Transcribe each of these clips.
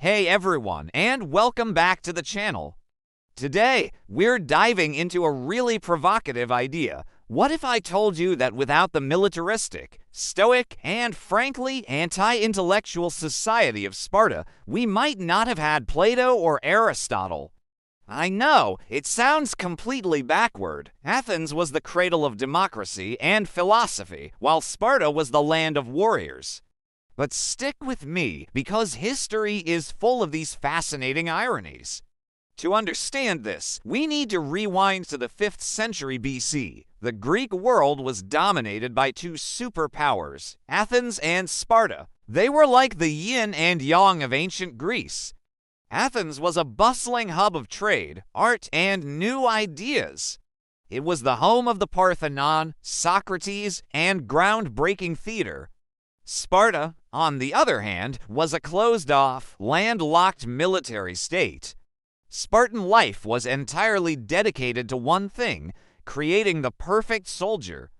Hey everyone, and welcome back to the channel. Today, we're diving into a really provocative idea. What if I told you that without the militaristic, stoic, and frankly anti-intellectual society of Sparta, we might not have had Plato or Aristotle? I know, it sounds completely backward. Athens was the cradle of democracy and philosophy, while Sparta was the land of warriors. But stick with me, because history is full of these fascinating ironies. To understand this, we need to rewind to the 5th century BC. The Greek world was dominated by two superpowers, Athens and Sparta. They were like the yin and yang of ancient Greece. Athens was a bustling hub of trade, art, and new ideas. It was the home of the Parthenon, Socrates, and groundbreaking theater. Sparta, on the other hand, was a closed-off, landlocked military state. Spartan life was entirely dedicated to one thing, creating the perfect soldier.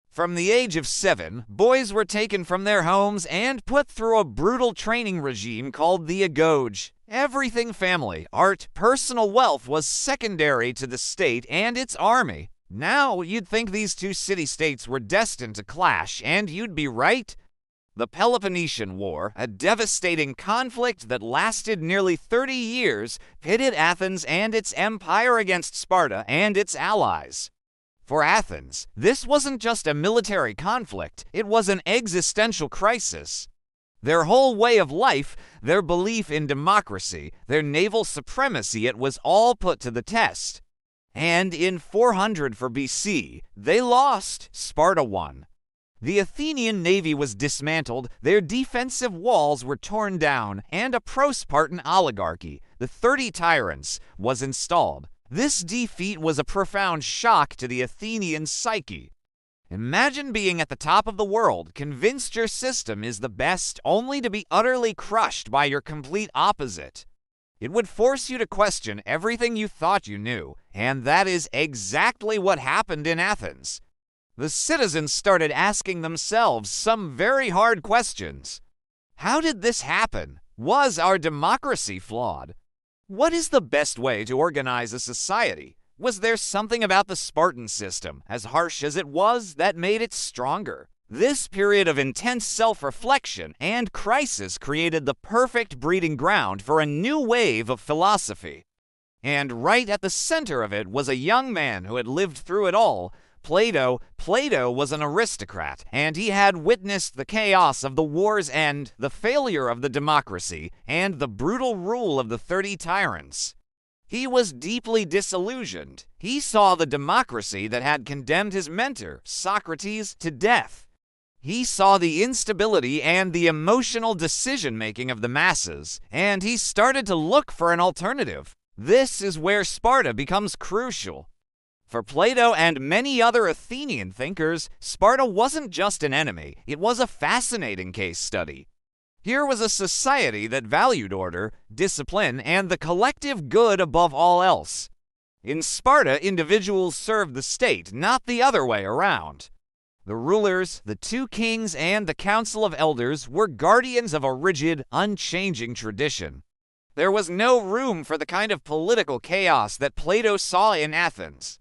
From the age of 7, boys were taken from their homes and put through a brutal training regime called the agoge. Everything family, art, personal wealth was secondary to the state and its army. Now, you'd think these two city-states were destined to clash, and you'd be right. The Peloponnesian War, a devastating conflict that lasted nearly 30 years, pitted Athens and its empire against Sparta and its allies. For Athens, this wasn't just a military conflict, it was an existential crisis. Their whole way of life, their belief in democracy, their naval supremacy, it was all put to the test. And in 400 for BC, they lost, Sparta won. The Athenian navy was dismantled, their defensive walls were torn down, and a pro-Spartan oligarchy, the 30 Tyrants, was installed. This defeat was a profound shock to the Athenian psyche. Imagine being at the top of the world, convinced your system is the best, only to be utterly crushed by your complete opposite. It would force you to question everything you thought you knew, and that is exactly what happened in Athens. The citizens started asking themselves some very hard questions. How did this happen? Was our democracy flawed? What is the best way to organize a society? Was there something about the Spartan system, as harsh as it was, that made it stronger? This period of intense self-reflection and crisis created the perfect breeding ground for a new wave of philosophy. And right at the center of it was a young man who had lived through it all, Plato. Plato was an aristocrat, and he had witnessed the chaos of the war's end, the failure of the democracy, and the brutal rule of the 30 tyrants. He was deeply disillusioned. He saw the democracy that had condemned his mentor, Socrates, to death. He saw the instability and the emotional decision-making of the masses, and he started to look for an alternative. This is where Sparta becomes crucial. For Plato and many other Athenian thinkers, Sparta wasn't just an enemy, it was a fascinating case study. Here was a society that valued order, discipline, and the collective good above all else. In Sparta, individuals served the state, not the other way around. The rulers, the two kings, and the council of elders were guardians of a rigid, unchanging tradition. There was no room for the kind of political chaos that Plato saw in Athens.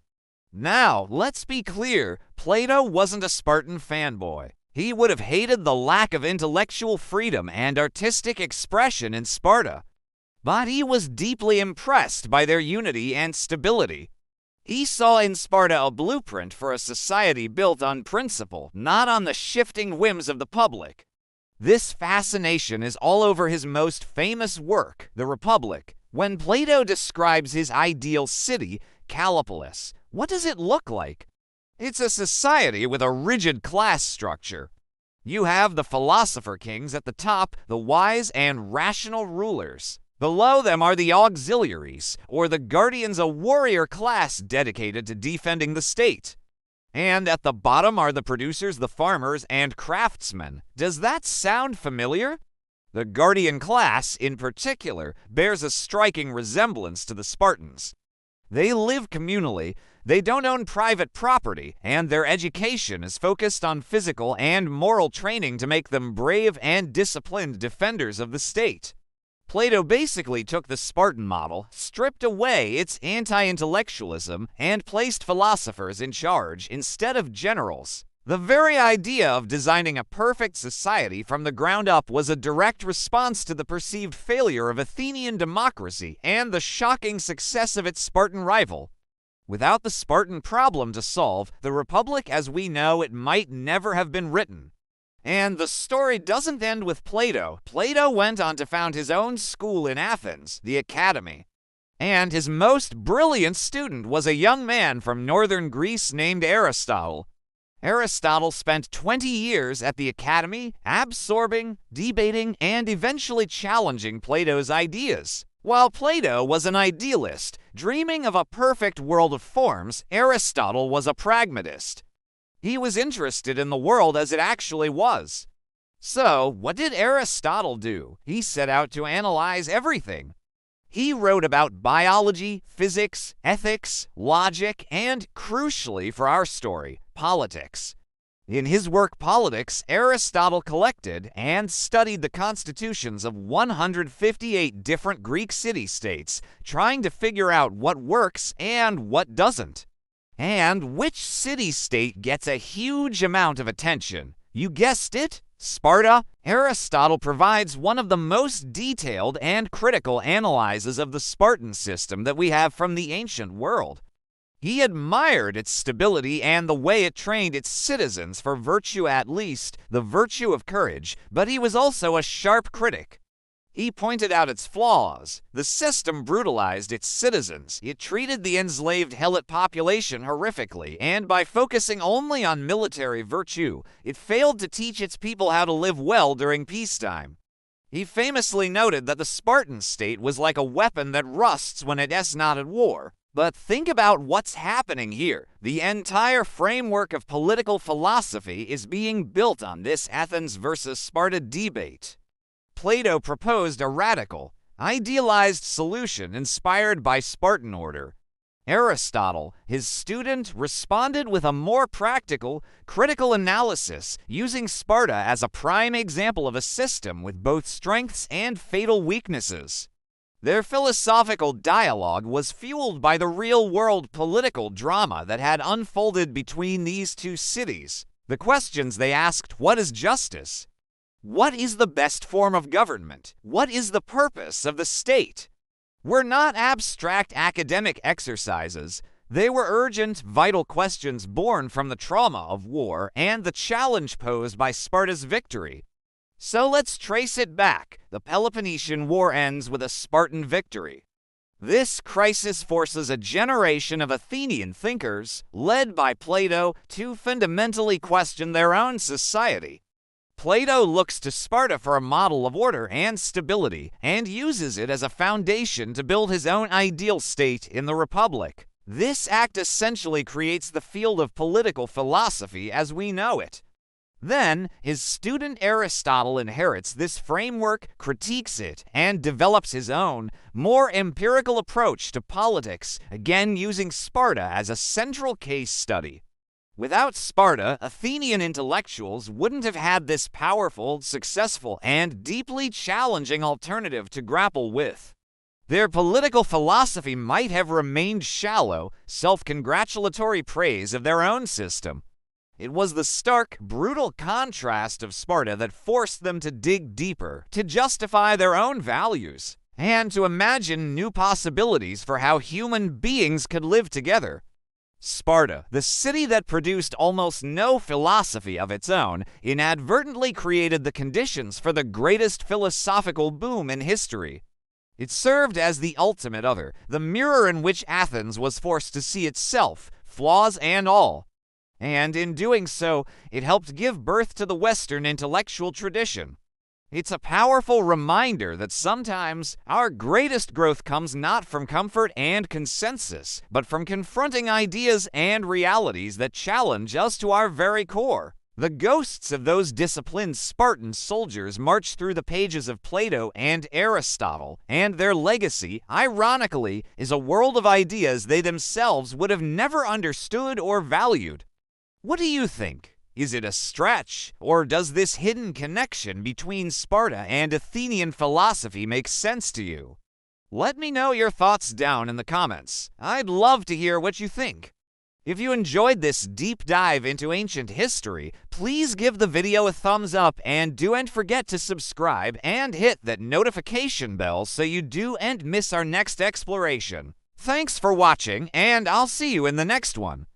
Now, let's be clear, Plato wasn't a Spartan fanboy. He would have hated the lack of intellectual freedom and artistic expression in Sparta. But he was deeply impressed by their unity and stability. He saw in Sparta a blueprint for a society built on principle, not on the shifting whims of the public. This fascination is all over his most famous work, The Republic. When Plato describes his ideal city, Callipolis, what does it look like? It's a society with a rigid class structure. You have the philosopher kings at the top, the wise and rational rulers. Below them are the auxiliaries, or the guardians, a warrior class dedicated to defending the state. And at the bottom are the producers, the farmers, and craftsmen. Does that sound familiar? The guardian class, in particular, bears a striking resemblance to the Spartans. They live communally, they don't own private property, and their education is focused on physical and moral training to make them brave and disciplined defenders of the state. Plato basically took the Spartan model, stripped away its anti-intellectualism, and placed philosophers in charge instead of generals. The very idea of designing a perfect society from the ground up was a direct response to the perceived failure of Athenian democracy and the shocking success of its Spartan rival. Without the Spartan problem to solve, the Republic as we know it might never have been written. And the story doesn't end with Plato. Plato went on to found his own school in Athens, the Academy. And his most brilliant student was a young man from northern Greece named Aristotle. Aristotle spent 20 years at the Academy, absorbing, debating, and eventually challenging Plato's ideas. While Plato was an idealist, dreaming of a perfect world of forms, Aristotle was a pragmatist. He was interested in the world as it actually was. So, what did Aristotle do? He set out to analyze everything. He wrote about biology, physics, ethics, logic, and, crucially for our story, politics. In his work Politics, Aristotle collected and studied the constitutions of 158 different Greek city-states, trying to figure out what works and what doesn't. And which city-state gets a huge amount of attention? You guessed it, Sparta. Aristotle provides one of the most detailed and critical analyses of the Spartan system that we have from the ancient world. He admired its stability and the way it trained its citizens for virtue, at least the virtue of courage, but he was also a sharp critic. He pointed out its flaws. The system brutalized its citizens. It treated the enslaved Helot population horrifically, and by focusing only on military virtue, it failed to teach its people how to live well during peacetime. He famously noted that the Spartan state was like a weapon that rusts when it is not at war. But think about what's happening here. The entire framework of political philosophy is being built on this Athens versus Sparta debate. Plato proposed a radical, idealized solution inspired by Spartan order. Aristotle, his student, responded with a more practical, critical analysis, using Sparta as a prime example of a system with both strengths and fatal weaknesses. Their philosophical dialogue was fueled by the real-world political drama that had unfolded between these two cities. The questions they asked: what is justice? What is the best form of government? What is the purpose of the state? Were not abstract academic exercises. They were urgent, vital questions born from the trauma of war and the challenge posed by Sparta's victory. So let's trace it back. The Peloponnesian War ends with a Spartan victory. This crisis forces a generation of Athenian thinkers, led by Plato, to fundamentally question their own society. Plato looks to Sparta for a model of order and stability, and uses it as a foundation to build his own ideal state in the Republic. This act essentially creates the field of political philosophy as we know it. Then, his student Aristotle inherits this framework, critiques it, and develops his own, more empirical approach to politics, again using Sparta as a central case study. Without Sparta, Athenian intellectuals wouldn't have had this powerful, successful, and deeply challenging alternative to grapple with. Their political philosophy might have remained shallow, self-congratulatory praise of their own system. It was the stark, brutal contrast of Sparta that forced them to dig deeper, to justify their own values, and to imagine new possibilities for how human beings could live together. Sparta, the city that produced almost no philosophy of its own, inadvertently created the conditions for the greatest philosophical boom in history. It served as the ultimate other, the mirror in which Athens was forced to see itself, flaws and all. And in doing so, it helped give birth to the Western intellectual tradition. It's a powerful reminder that sometimes our greatest growth comes not from comfort and consensus, but from confronting ideas and realities that challenge us to our very core. The ghosts of those disciplined Spartan soldiers march through the pages of Plato and Aristotle, and their legacy, ironically, is a world of ideas they themselves would have never understood or valued. What do you think? Is it a stretch, or does this hidden connection between Sparta and Athenian philosophy make sense to you? Let me know your thoughts down in the comments. I'd love to hear what you think. If you enjoyed this deep dive into ancient history, please give the video a thumbs up and don't forget to subscribe and hit that notification bell so you don't miss our next exploration. Thanks for watching, and I'll see you in the next one.